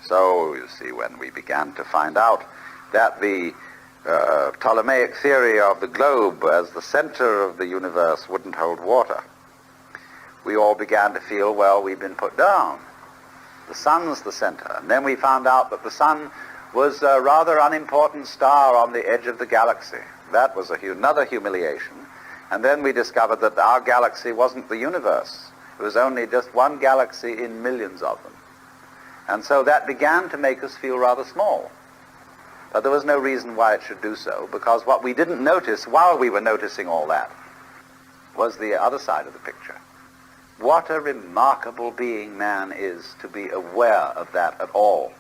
So, you see, when we began to find out that the Ptolemaic theory of the globe as the center of the universe wouldn't hold water, we all began to feel, well, we've been put down. The sun's the center. And then we found out that the sun was a rather unimportant star on the edge of the galaxy. That was another humiliation. And then we discovered that our galaxy wasn't the universe. It was only just one galaxy in millions of them. And so that began to make us feel rather small. But there was no reason why it should do so, because what we didn't notice while we were noticing all that was the other side of the picture. What a remarkable being man is to be aware of that at all.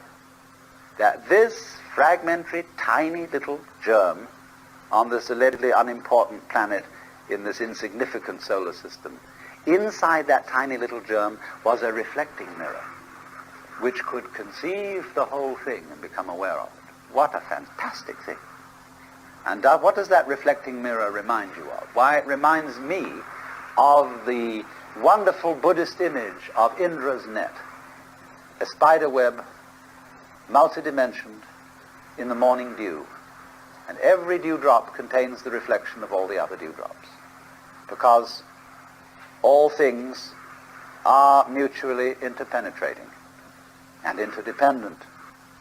That this fragmentary, tiny little germ on this allegedly unimportant planet in this insignificant solar system, inside that tiny little germ was a reflecting mirror which could conceive the whole thing and become aware of it. What a fantastic thing. And what does that reflecting mirror remind you of? Why, it reminds me of the wonderful Buddhist image of Indra's net, a spider web, multidimensioned, in the morning dew. And every dewdrop contains the reflection of all the other dewdrops, because all things are mutually interpenetrating and interdependent.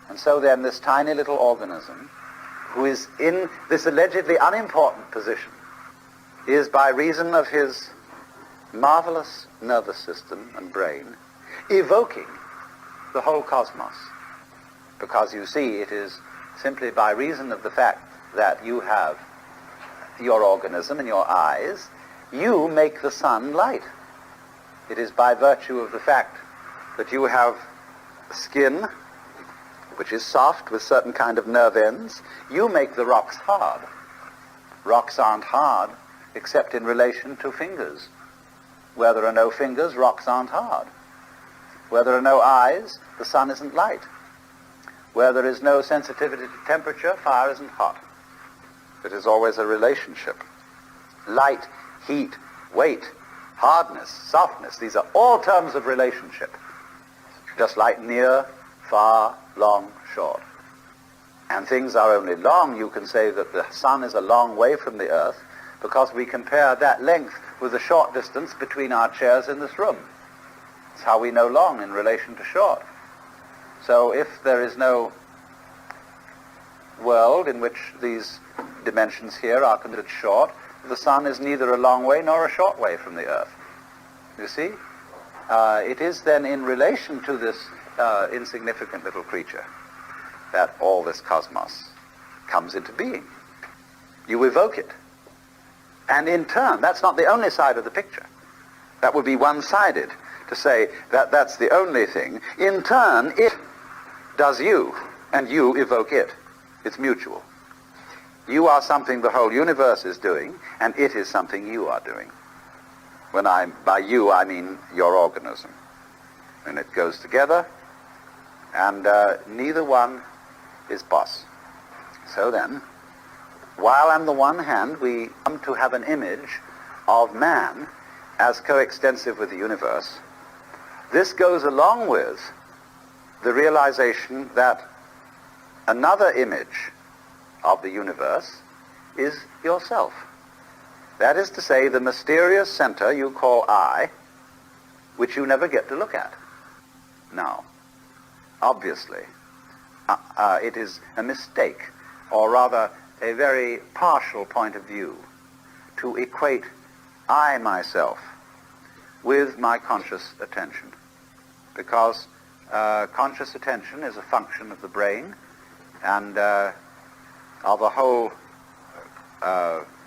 And so then this tiny little organism, who is in this allegedly unimportant position, is, by reason of his marvelous nervous system and brain, evoking the whole cosmos. Because you see, it is simply by reason of the fact that you have your organism in your eyes, you make the sun light. It is by virtue of the fact that you have skin, which is soft with certain kind of nerve ends, you make the rocks hard. Rocks aren't hard except in relation to fingers. Where there are no fingers, rocks aren't hard. Where there are no eyes, the sun isn't light. Where there is no sensitivity to temperature, fire isn't hot. It is always a relationship. Light, heat, weight, hardness, softness, these are all terms of relationship. Just like near, far, long, short. And things are only long. You can say that the sun is a long way from the earth because we compare that length with the short distance between our chairs in this room. It's how we know long in relation to short. So if there is no world in which these dimensions here are considered short, the sun is neither a long way nor a short way from the earth. You see? It is then in relation to this insignificant little creature that all this cosmos comes into being. You evoke it. And in turn, that's not the only side of the picture. That would be one-sided to say that that's the only thing. In turn, it does you, and you evoke it. It's mutual. You are something the whole universe is doing, and it is something you are doing. By you, I mean your organism. And it goes together, and neither one is boss. So then, while on the one hand we come to have an image of man as coextensive with the universe, this goes along with the realization that another image of the universe is yourself. That is to say, the mysterious center you call I, which you never get to look at. Now, obviously, it is a mistake, or rather a very partial point of view, to equate I myself with my conscious attention. Because conscious attention is a function of the brain and of a whole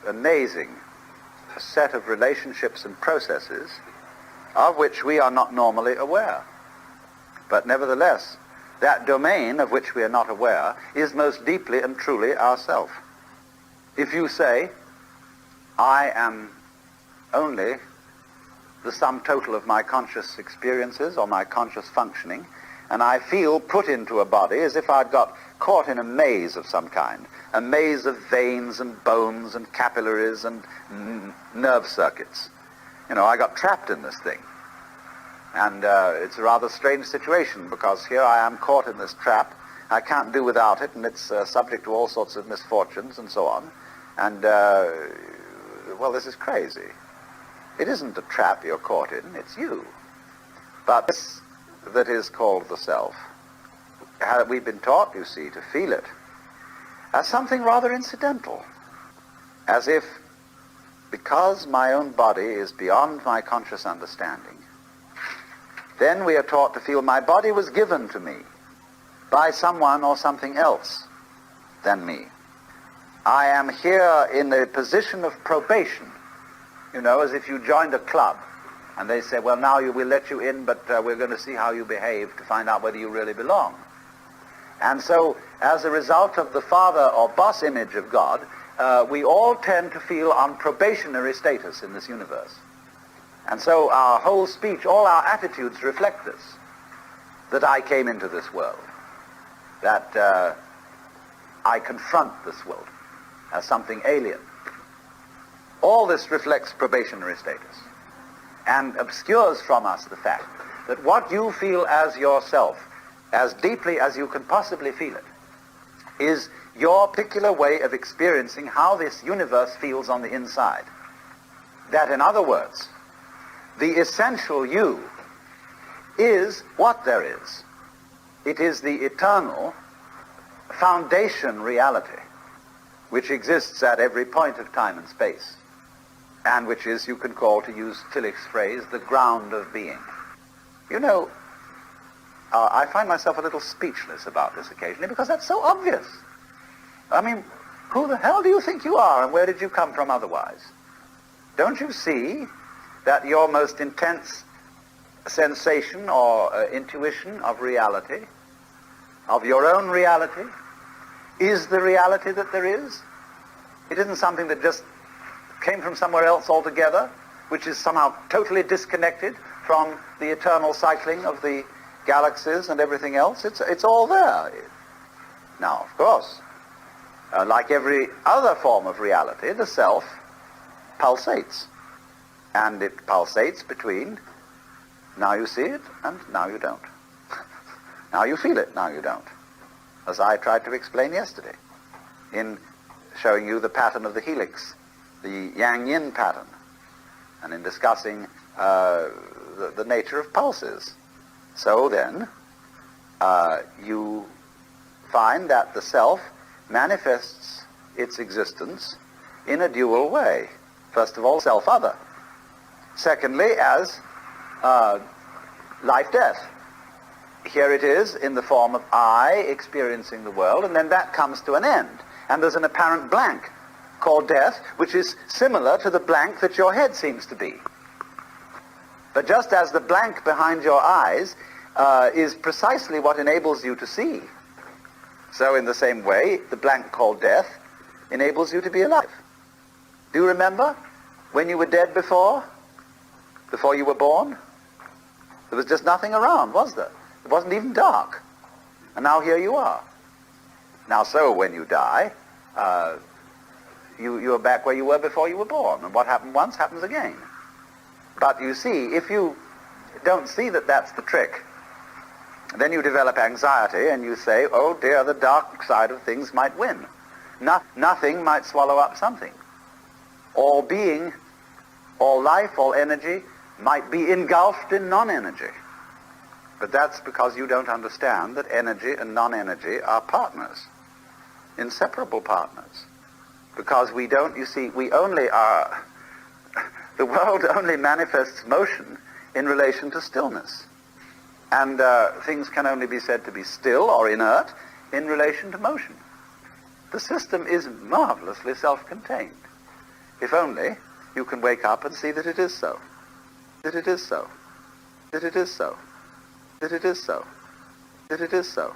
amazing set of relationships and processes of which we are not normally aware. But nevertheless, that domain of which we are not aware is most deeply and truly ourself. If you say, I am only the sum total of my conscious experiences or my conscious functioning, and I feel put into a body as if I'd got caught in a maze of some kind, a maze of veins and bones and capillaries and nerve circuits. I got trapped in this thing. And it's a rather strange situation, because here I am caught in this trap. I can't do without it, and it's subject to all sorts of misfortunes and so on. And, well, this is crazy. It isn't a trap you're caught in, it's you. But this that is called the self, we've been taught, you see, to feel it as something rather incidental, as if, because my own body is beyond my conscious understanding, then we are taught to feel my body was given to me by someone or something else than me. I am here in a position of probation, you know, as if you joined a club, and they say, well, now we'll let you in, but we're going to see how you behave to find out whether you really belong. And so, as a result of the father or boss image of God, we all tend to feel on probationary status in this universe. And so our whole speech, all our attitudes reflect this, that I came into this world, that I confront this world as something alien. All this reflects probationary status and obscures from us the fact that what you feel as yourself, as deeply as you can possibly feel it, is your particular way of experiencing how this universe feels on the inside. That, in other words, the essential you is what there is. It is the eternal foundation reality which exists at every point of time and space, and which is, you can call, to use Tillich's phrase, the ground of being. You know, I find myself a little speechless about this occasionally, because that's so obvious. I mean, who the hell do you think you are, and where did you come from otherwise? Don't you see that your most intense sensation or intuition of reality, of your own reality, is the reality that there is? It isn't something that just came from somewhere else altogether, which is somehow totally disconnected from the eternal cycling of the galaxies and everything else. It's all there. Now, of course, like every other form of reality, the self pulsates. And it pulsates between now you see it and now you don't. Now you feel it, now you don't. As I tried to explain yesterday in showing you the pattern of the helix, the yang-yin pattern, and in discussing the nature of pulses. So then, you find that the self manifests its existence in a dual way. First of all, self-other. Secondly, as life-death. Here it is in the form of I experiencing the world, and then that comes to an end. And there's an apparent blank called death, which is similar to the blank that your head seems to be. But just as the blank behind your eyes is precisely what enables you to see, so in the same way, the blank called death enables you to be alive. Do you remember when you were dead before you were born? There was just nothing around, was there? It wasn't even dark. And now here you are. Now, so when you die, you are back where you were before you were born. And what happened once happens again. But you see, if you don't see that that's the trick, then you develop anxiety and you say, oh dear, the dark side of things might win. Nothing might swallow up something. All being, all life, all energy might be engulfed in non-energy. But that's because you don't understand that energy and non-energy are partners, inseparable partners. Because we don't, you see, we only are, the world only manifests motion in relation to stillness. And things can only be said to be still or inert in relation to motion. The system is marvelously self-contained. If only you can wake up and see that it is so. That it is so. That it is so. That it is so. That it is so.